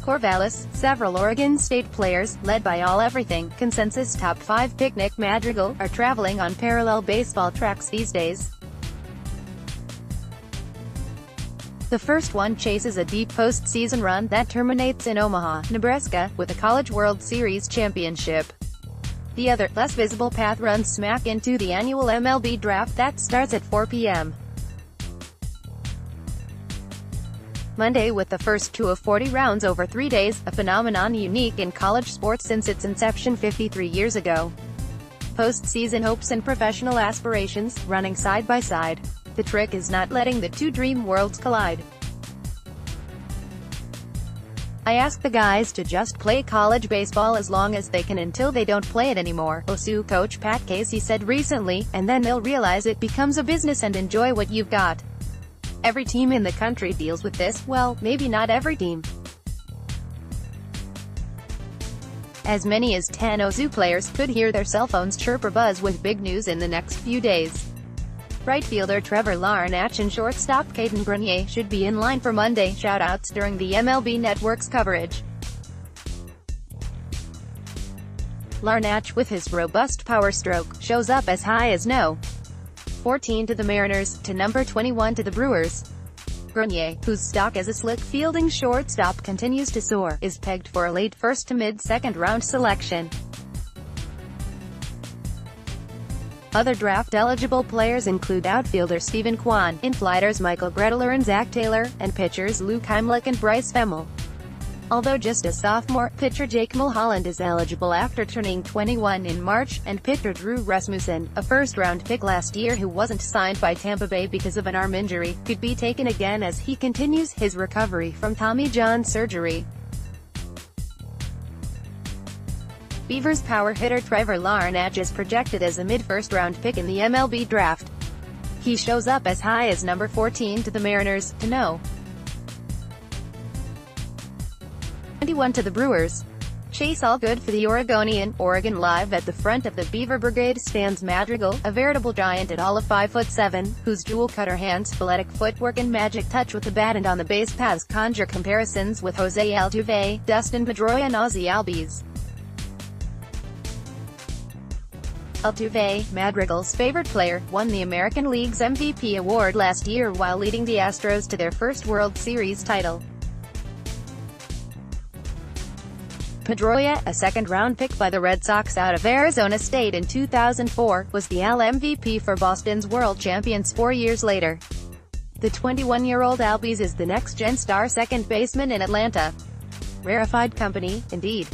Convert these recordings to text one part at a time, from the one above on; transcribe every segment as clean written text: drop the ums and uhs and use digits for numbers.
CORVALLIS Several Oregon State players, led by All-Everything consensus top 5 pick Nick Madrigal, are traveling on parallel baseball tracks these days. The first one chases a deep postseason run that terminates in Omaha, Nebraska, with a College World Series championship. The other, less visible path runs smack into the annual MLB draft that starts at 4 p.m. Monday, with the first 2 of 40 rounds over 3 days, a phenomenon unique in college sports since its inception 53 years ago. Postseason hopes and professional aspirations, running side by side. The trick is not letting the two dream worlds collide. I ask the guys to just play college baseball as long as they can until they don't play it anymore, OSU coach Pat Casey said recently, and then they'll realize it becomes a business and enjoy what you've got. Every team in the country deals with this, well, maybe not every team. As many as 10 OSU players could hear their cell phones chirp or buzz with big news in the next few days. Right fielder Trevor Larnach and shortstop Caden Grenier should be in line for Monday shoutouts during the MLB Network's coverage. Larnach, with his robust power stroke, shows up as high as No. 14 to the Mariners, to number 21 to the Brewers. Grenier, whose stock as a slick fielding shortstop continues to soar, is pegged for a late first to mid-second round selection. Other draft-eligible players include outfielder Stephen Kwan, inflighters Michael Gretler and Zach Taylor, and pitchers Luke Heimlich and Bryce Femmel. Although just a sophomore, pitcher Jake Mulholland is eligible after turning 21 in March, and pitcher Drew Rasmussen, a first-round pick last year who wasn't signed by Tampa Bay because of an arm injury, could be taken again as he continues his recovery from Tommy John surgery. Beavers power hitter Trevor Larnach is projected as a mid-first-round pick in the MLB draft. He shows up as high as number 14 to the Mariners, to No. 21 to the Brewers. Chase Allgood for the Oregonian. Oregon Live at the front of the Beaver Brigade stands Madrigal, a veritable giant at all of 5'7", whose dual-cutter hands, athletic footwork and magic touch with the bat and on the base paths conjure comparisons with Jose Altuve, Dustin Pedroia and Ozzie Albies. Altuve, Madrigal's favorite player, won the American League's MVP award last year while leading the Astros to their first World Series title. Pedroia, a second-round pick by the Red Sox out of Arizona State in 2004, was the AL MVP for Boston's world champions 4 years later. The 21-year-old Albies is the next-gen star second baseman in Atlanta. Rarefied company, indeed.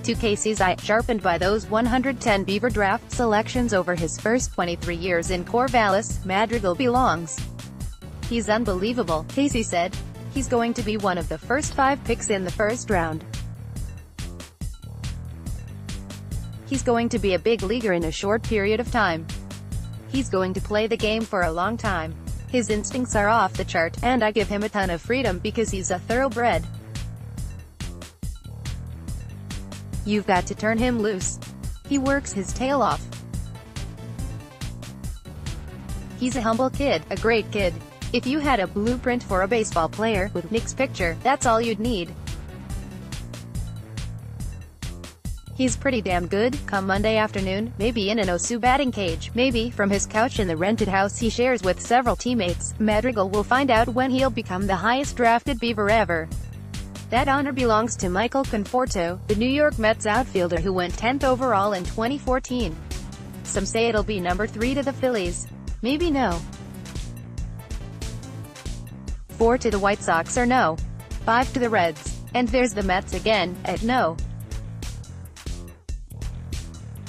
To Casey's eye, sharpened by those 110 Beaver draft selections over his first 23 years in Corvallis, Madrigal belongs. He's unbelievable, Casey said. He's going to be one of the first 5 picks in the first round. He's going to be a big leaguer in a short period of time. He's going to play the game for a long time. His instincts are off the chart, and I give him a ton of freedom because he's a thoroughbred. You've got to turn him loose. He works his tail off. He's a humble kid, a great kid. If you had a blueprint for a baseball player, with Nick's picture, that's all you'd need. He's pretty damn good. Come Monday afternoon, maybe in an OSU batting cage, maybe from his couch in the rented house he shares with several teammates, Madrigal will find out when he'll become the highest drafted Beaver ever. That honor belongs to Michael Conforto, the New York Mets outfielder who went 10th overall in 2014. Some say it'll be number 3 to the Phillies. Maybe No. 4 to the White Sox or No. 5 to the Reds. And there's the Mets again, at No.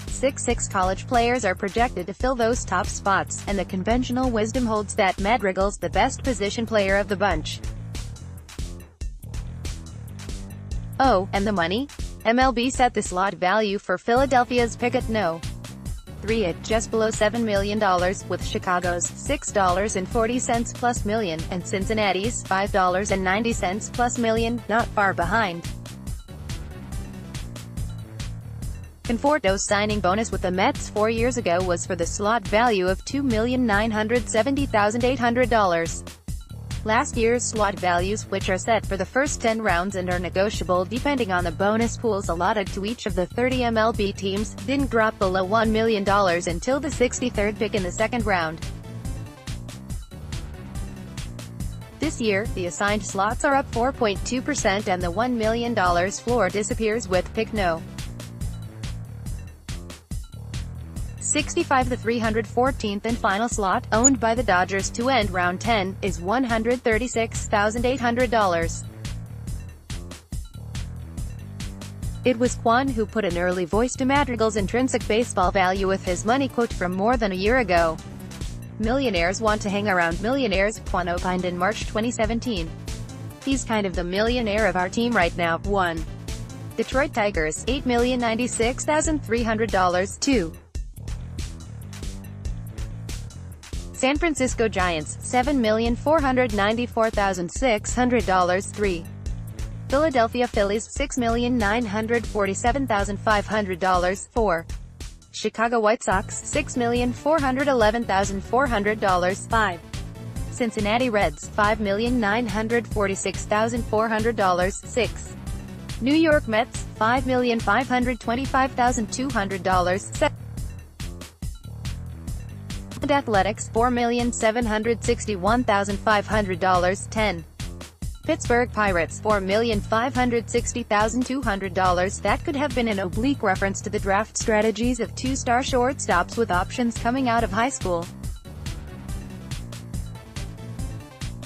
6 college players are projected to fill those top spots, and the conventional wisdom holds that Madrigal's the best position player of the bunch. Oh, and the money? MLB set the slot value for Philadelphia's pick at No. 3 at just below $7 million, with Chicago's $6.40 plus million, and Cincinnati's $5.90 plus million, not far behind. Conforto's signing bonus with the Mets 4 years ago was for the slot value of $2,970,800. Last year's slot values, which are set for the first 10 rounds and are negotiable depending on the bonus pools allotted to each of the 30 MLB teams, didn't drop below $1 million until the 63rd pick in the second round. This year, the assigned slots are up 4.2% and the $1 million floor disappears with pick no. 65. The 314th and final slot, owned by the Dodgers to end round 10, is $136,800. It was Kwan who put an early voice to Madrigal's intrinsic baseball value with his money quote from more than a year ago. "Millionaires want to hang around millionaires," Kwan opined in March 2017. "He's kind of the millionaire of our team right now." 1. Detroit Tigers, $8,096,300. 2. San Francisco Giants, $7,494,600. 3. Philadelphia Phillies, $6,947,500. 4. Chicago White Sox, $6,411,400. 5. Cincinnati Reds, $5,946,400. 6. New York Mets, $5,525,200. 7. Athletics, $4,761,500. 10. Pittsburgh Pirates, $4,560,200. That could have been an oblique reference to the draft strategies of two-star shortstops with options coming out of high school.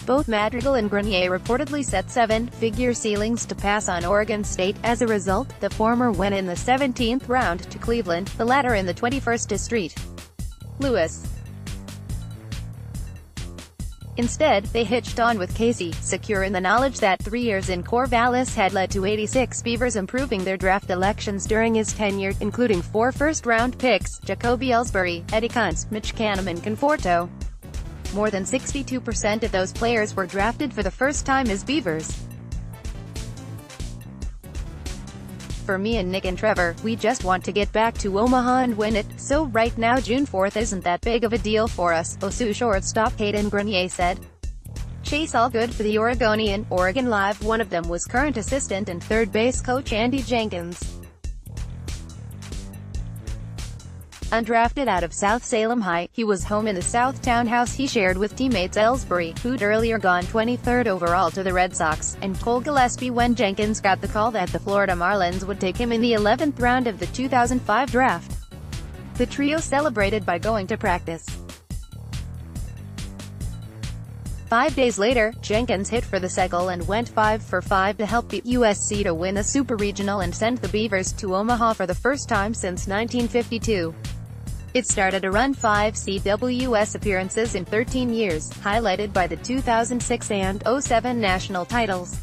Both Madrigal and Grenier reportedly set seven-figure ceilings to pass on Oregon State. As a result, the former went in the 17th round to Cleveland, the latter in the 21st to St. Louis. Instead, they hitched on with Casey, secure in the knowledge that 3 years in Corvallis had led to 86 Beavers improving their draft elections during his tenure, including 4 first-round picks, Jacoby Ellsbury, Eddie Kuntz, Mitch Canham and Conforto. More than 62% of those players were drafted for the first time as Beavers. "For me and Nick and Trevor, we just want to get back to Omaha and win it, so right now June 4th isn't that big of a deal for us," OSU shortstop Hayden Grenier said. "Chase all good for the Oregonian." Oregon Live. One of them was current assistant and third base coach Andy Jenkins. Undrafted out of South Salem High, he was home in the South townhouse he shared with teammates Ellsbury, who'd earlier gone 23rd overall to the Red Sox, and Cole Gillespie when Jenkins got the call that the Florida Marlins would take him in the 11th round of the 2005 draft. The trio celebrated by going to practice. 5 days later, Jenkins hit for the cycle and went 5 for 5 to help beat USC to win a Super Regional and send the Beavers to Omaha for the first time since 1952. It started to run 5 CWS appearances in 13 years, highlighted by the 2006 and 07 national titles.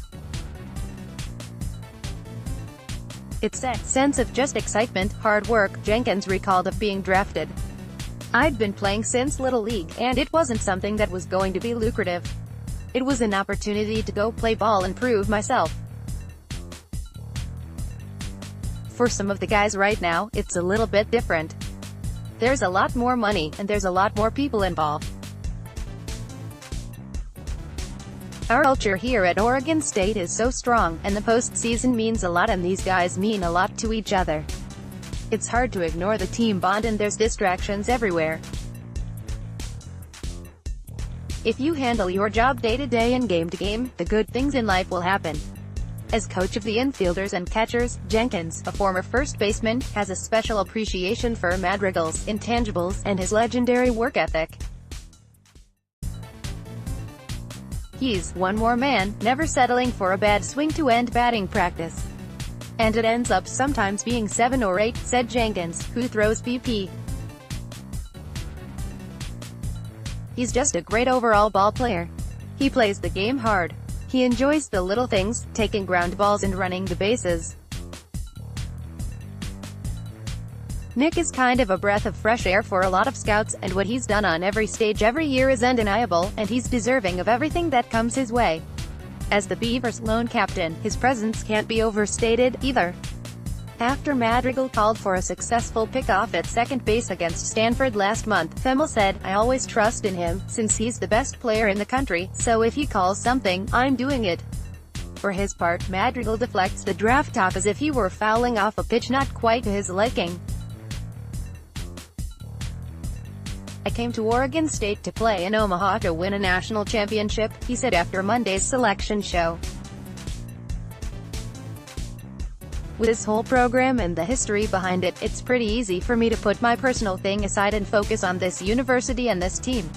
"It's a sense of just excitement, hard work," Jenkins recalled of being drafted. "I'd been playing since Little League, and it wasn't something that was going to be lucrative. It was an opportunity to go play ball and prove myself. For some of the guys right now, it's a little bit different. There's a lot more money, and there's a lot more people involved. Our culture here at Oregon State is so strong, and the postseason means a lot and these guys mean a lot to each other. It's hard to ignore the team bond and there's distractions everywhere. If you handle your job day to day and game to game, the good things in life will happen." As coach of the infielders and catchers, Jenkins, a former first baseman, has a special appreciation for Madrigal's intangibles and his legendary work ethic. "He's one more man, never settling for a bad swing to end batting practice. And it ends up sometimes being 7 or 8, said Jenkins, who throws BP. "He's just a great overall ball player. He plays the game hard. He enjoys the little things, taking ground balls and running the bases. Nick is kind of a breath of fresh air for a lot of scouts, and what he's done on every stage every year is undeniable, and he's deserving of everything that comes his way. As the Beavers' lone captain, his presence can't be overstated, either. After Madrigal called for a successful pickoff at second base against Stanford last month, Femmel said, "I always trust in him, since he's the best player in the country, so if he calls something, I'm doing it." For his part, Madrigal deflects the draft talk as if he were fouling off a pitch not quite to his liking. "I came to Oregon State to play in Omaha to win a national championship," he said after Monday's selection show. "With this whole program and the history behind it, it's pretty easy for me to put my personal thing aside and focus on this university and this team.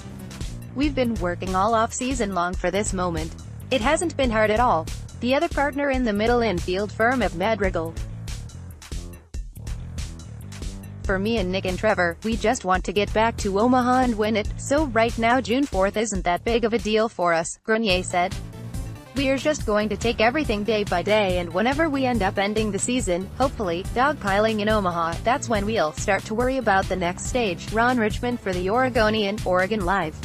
We've been working all off-season long for this moment. It hasn't been hard at all." The other partner in the middle infield firm of Madrigal. "For me and Nick and Trevor, we just want to get back to Omaha and win it, so right now June 4th isn't that big of a deal for us," Grenier said. "We're just going to take everything day by day, and whenever we end up ending the season, hopefully, dogpiling in Omaha, that's when we'll start to worry about the next stage." Ron Richmond for the Oregonian, Oregon Live.